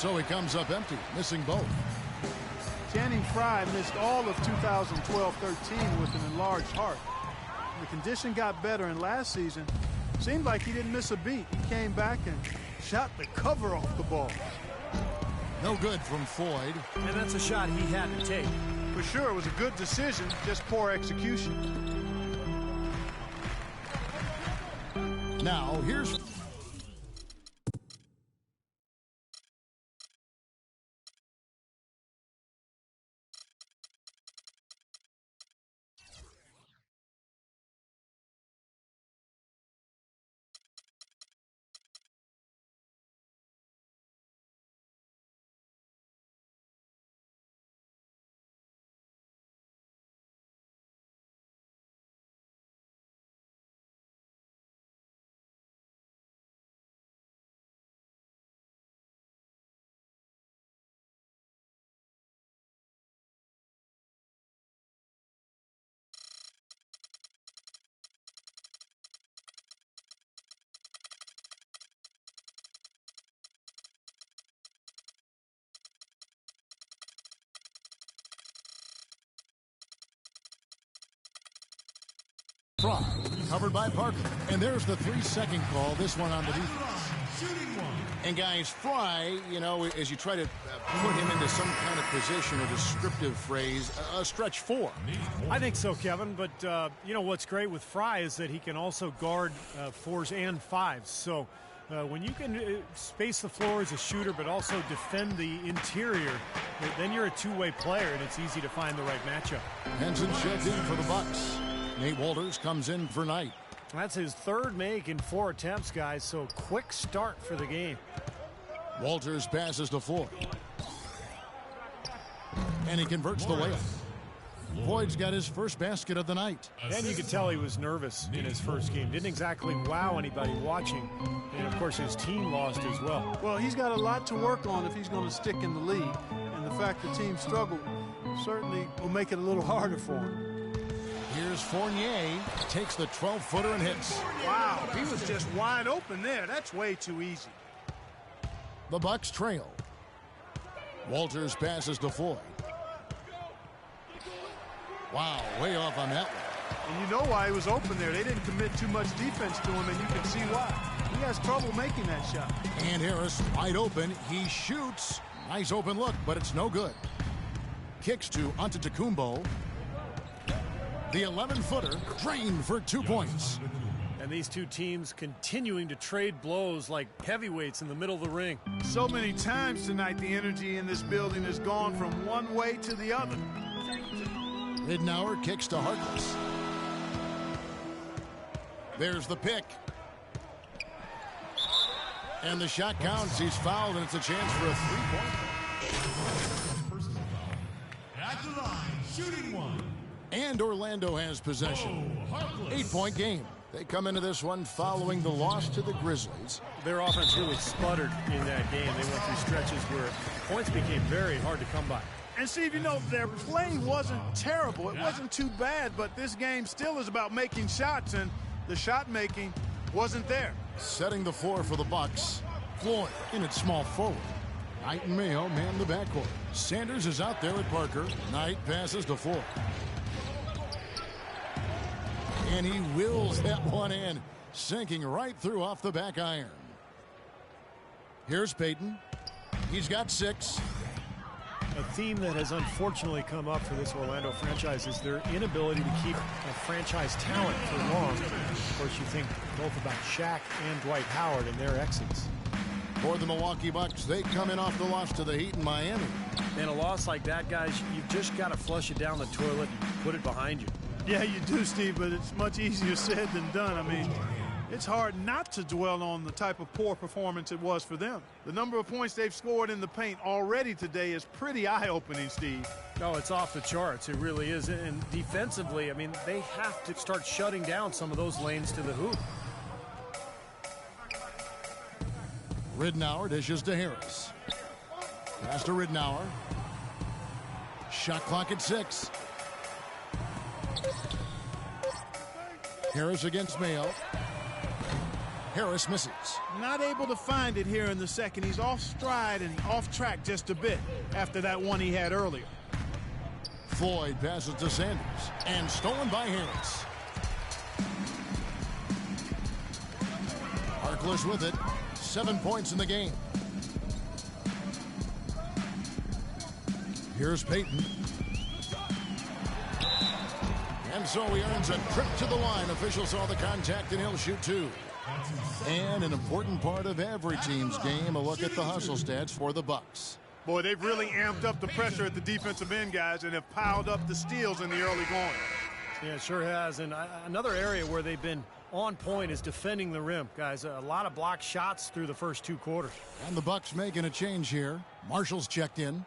So he comes up empty, missing both. Channing Frye missed all of 2012-13 with an enlarged heart. The condition got better, and last season seemed like he didn't miss a beat. He came back and shot the cover off the ball. No good from Floyd. And that's a shot he had to take. For sure, it was a good decision, just poor execution. Now, here's... Frye, covered by Parker. And there's the 3-second call, this one on the defense. And guys, Frye, you know, as you try to put him into some kind of position or descriptive phrase, a stretch 4. I think so, Kevin, but you know what's great with Frye is that he can also guard 4s and 5s. So when you can space the floor as a shooter but also defend the interior, then you're a two-way player, and it's easy to find the right matchup. Henson checked in for the Bucks. Nate Walters comes in for Knight. That's his third make in 4 attempts, guys, so quick start for the game. Walters passes to Floyd. And he converts the layup. Floyd's got his first basket of the night. And you could tell he was nervous in his first game. Didn't exactly wow anybody watching. And, of course, his team lost as well. Well, he's got a lot to work on if he's going to stick in the league. And the fact the team struggled certainly will make it a little harder for him. Here's Fournier, takes the 12-footer and hits. Wow, he was just wide open there. That's way too easy. The Bucks trail. Walters passes to Floyd. Wow, way off on that one. And you know why he was open there. They didn't commit too much defense to him, and you can see why. He has trouble making that shot. And Harris wide open. He shoots. Nice open look, but it's no good. Kicks to Antetokounmpo. The 11-footer drained for 2 points. And these two teams continuing to trade blows like heavyweights in the middle of the ring. So many times tonight the energy in this building has gone from one way to the other. Ridnour kicks to Harkless. There's the pick. And the shot counts. He's fouled, and it's a chance for a 3-point. At the line, shooting one. And Orlando has possession. 8-point game. They come into this one following the loss to the Grizzlies. Their offense really sputtered in that game. They went through stretches where points became very hard to come by. And Steve, you know, their play wasn't terrible. It wasn't too bad, but this game still is about making shots, and the shot making wasn't there. Setting the floor for the Bucks. Floyd in at small forward. Knight and Mayo man the backcourt. Sanders is out there at Parker. Knight passes to Floyd. And he wills that one in, sinking right through off the back iron. Here's Payton. He's got 6. A theme that has unfortunately come up for this Orlando franchise is their inability to keep a franchise talent for long. Of course, you think both about Shaq and Dwight Howard and their exits. For the Milwaukee Bucks, they come in off the loss to the Heat in Miami. And a loss like that, guys, you've just got to flush it down the toilet and put it behind you. Yeah, you do, Steve, but it's much easier said than done. I mean, it's hard not to dwell on the type of poor performance it was for them. The number of points they've scored in the paint already today is pretty eye-opening, Steve. No, it's off the charts. It really is. And defensively, I mean, they have to start shutting down some of those lanes to the hoop. Ridnour dishes to Harris. Pass to Ridnour. Shot clock at 6. Harris against Mayo. Harris misses. Not able to find it here in the second. He's off stride and off track just a bit after that one he had earlier. Floyd passes to Sanders, and stolen by Harris. Harkless with it. 7 points in the game. Here's Payton. And so he earns a trip to the line. Officials saw the contact, and he'll shoot two. And an important part of every team's game, a look at the hustle stats for the Bucks. Boy, they've really amped up the pressure at the defensive end, guys, and have piled up the steals in the early going. Yeah, it sure has. And another area where they've been on point is defending the rim, guys. A lot of blocked shots through the first 2 quarters. And the Bucks making a change here. Marshall's checked in.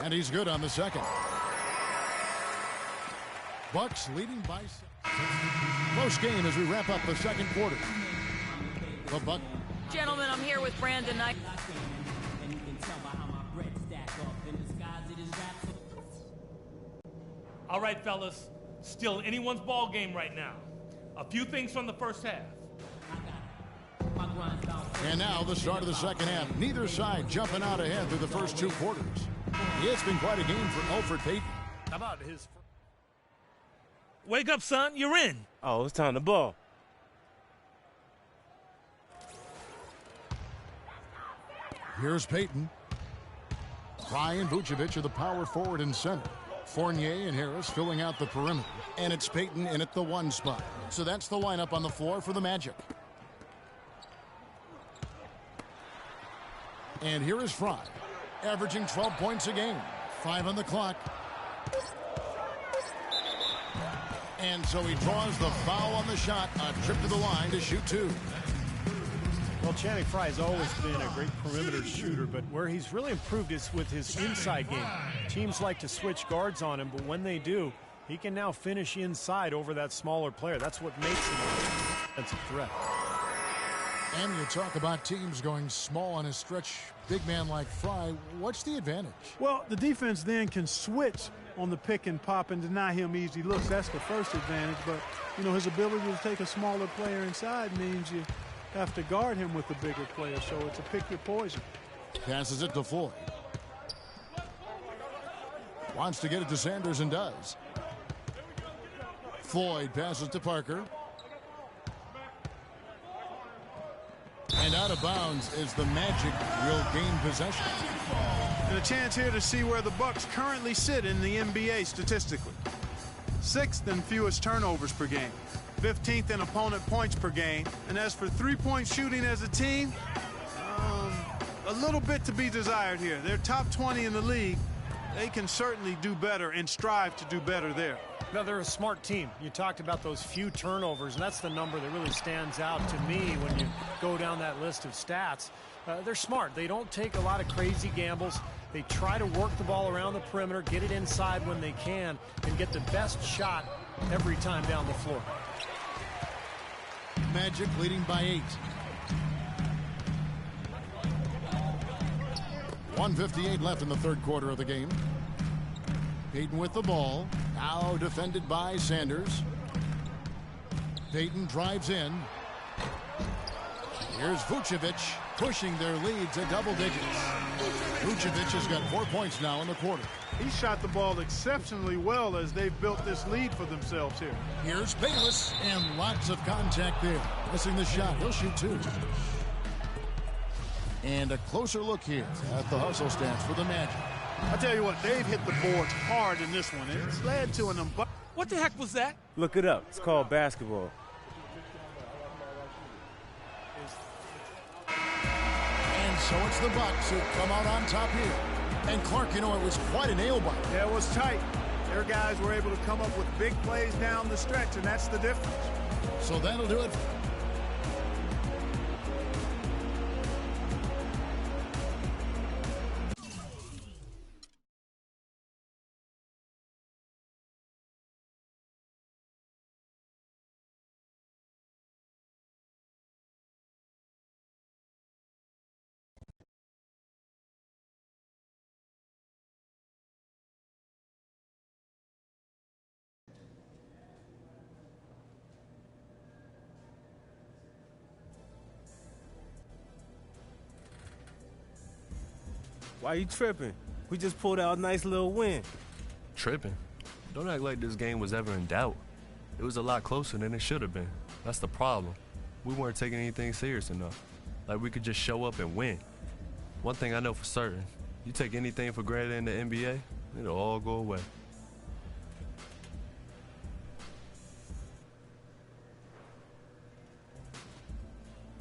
And he's good on the second. Bucks leading by 6. Close game as we wrap up the second quarter. The Bucks. Gentlemen, I'm here with Brandon Knight. All right, fellas. Still anyone's ball game right now. A few things from the first half. And now the start of the second half. Neither side jumping out ahead through the first 2 quarters. It's been quite a game for Elfrid Payton. How about his... Wake up, son. You're in. Oh, it's time to ball. Here's Payton. Fry and Vucevic are the power forward and center. Fournier and Harris filling out the perimeter. And it's Payton in at the 1 spot. So that's the lineup on the floor for the Magic. And here is Fry, averaging 12 points a game. 5 on the clock. And so he draws the foul on the shot. A trip to the line to shoot 2. Well, Channing Frye has always been a great perimeter shooter, but where he's really improved is with his inside game. Teams like to switch guards on him, but when they do, he can now finish inside over that smaller player. That's what makes him a defensive threat. And you talk about teams going small on a stretch, big man like Fry. What's the advantage? Well, the defense then can switch on the pick and pop and deny him easy looks. That's the first advantage. But, you know, his ability to take a smaller player inside means you have to guard him with the bigger player. So it's a pick your poison. Passes it to Floyd. Wants to get it to Sanders and does. Floyd passes to Parker. And out of bounds is the Magic will gain possession. And a chance here to see where the Bucks currently sit in the NBA statistically. 6th in fewest turnovers per game. 15th in opponent points per game. And as for three-point shooting as a team, a little bit to be desired here. They're top 20 in the league. They can certainly do better and strive to do better there. No, they're a smart team. You talked about those few turnovers, and that's the number that really stands out to me when you go down that list of stats. They're smart. They don't take a lot of crazy gambles. They try to work the ball around the perimeter, get it inside when they can, and get the best shot every time down the floor. Magic leading by 8. 1:58 left in the third quarter of the game. Payton with the ball. Now defended by Sanders. Payton drives in. Here's Vucevic pushing their leads at double digits. Vucevic has got 4 points now in the quarter. He shot the ball exceptionally well as they've built this lead for themselves here. Here's Bayless, and lots of contact there. Missing the shot. He'll shoot 2. And a closer look here at the hustle stats for the Magic. I tell you what, they've hit the boards hard in this one. It's led to an unblocked. What the heck was that? Look it up. It's called basketball. And so it's the Bucks who come out on top here. And Clark, you know, it was quite a nail biter. Yeah, it was tight. Their guys were able to come up with big plays down the stretch, and that's the difference. So that'll do it. Why you tripping? We just pulled out a nice little win. Tripping? Don't act like this game was ever in doubt. It was a lot closer than it should have been. That's the problem. We weren't taking anything serious enough. Like we could just show up and win. One thing I know for certain, you take anything for granted in the NBA, it'll all go away.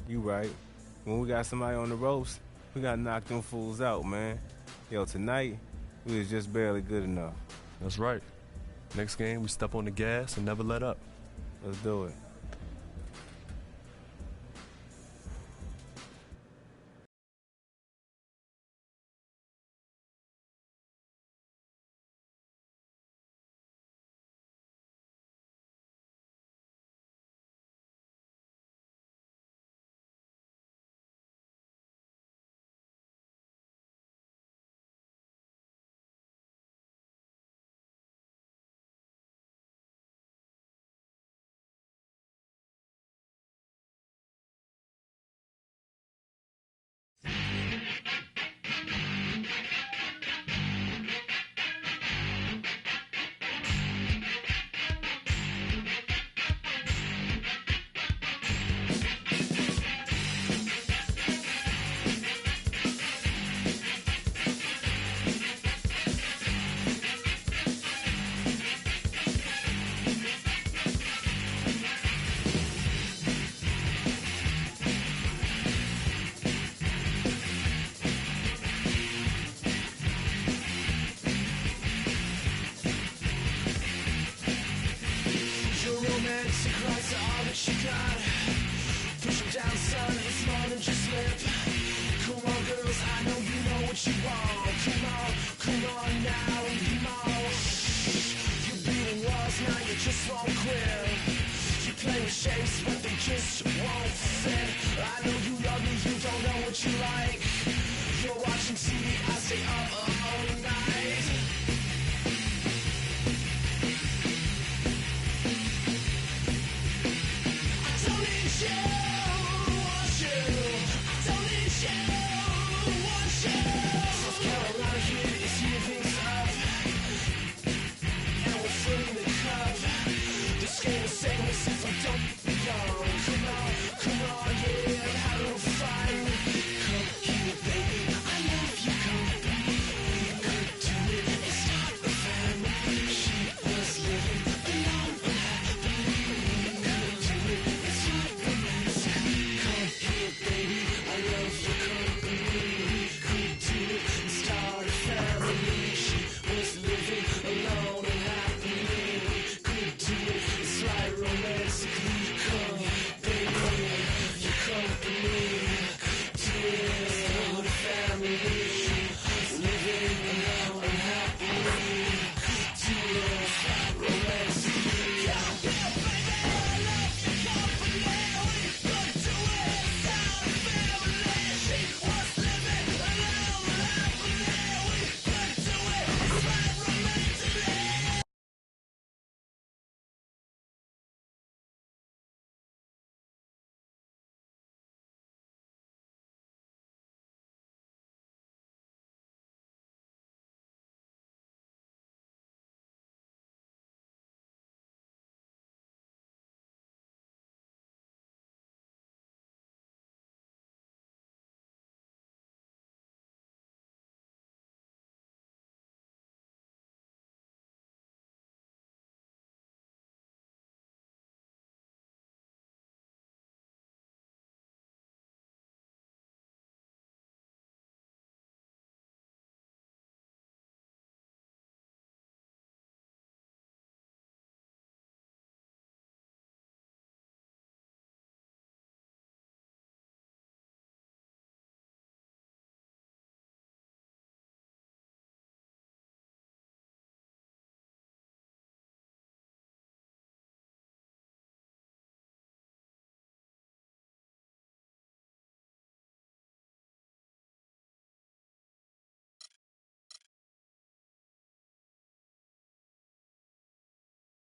You right. When we got somebody on the ropes, we gotta knock them fools out, man. Yo, tonight, we was just barely good enough. That's right. Next game, we step on the gas and never let up. Let's do it. She got push him down, son, it's more than just lip. Come on, girls, I know you know what you want. Come on,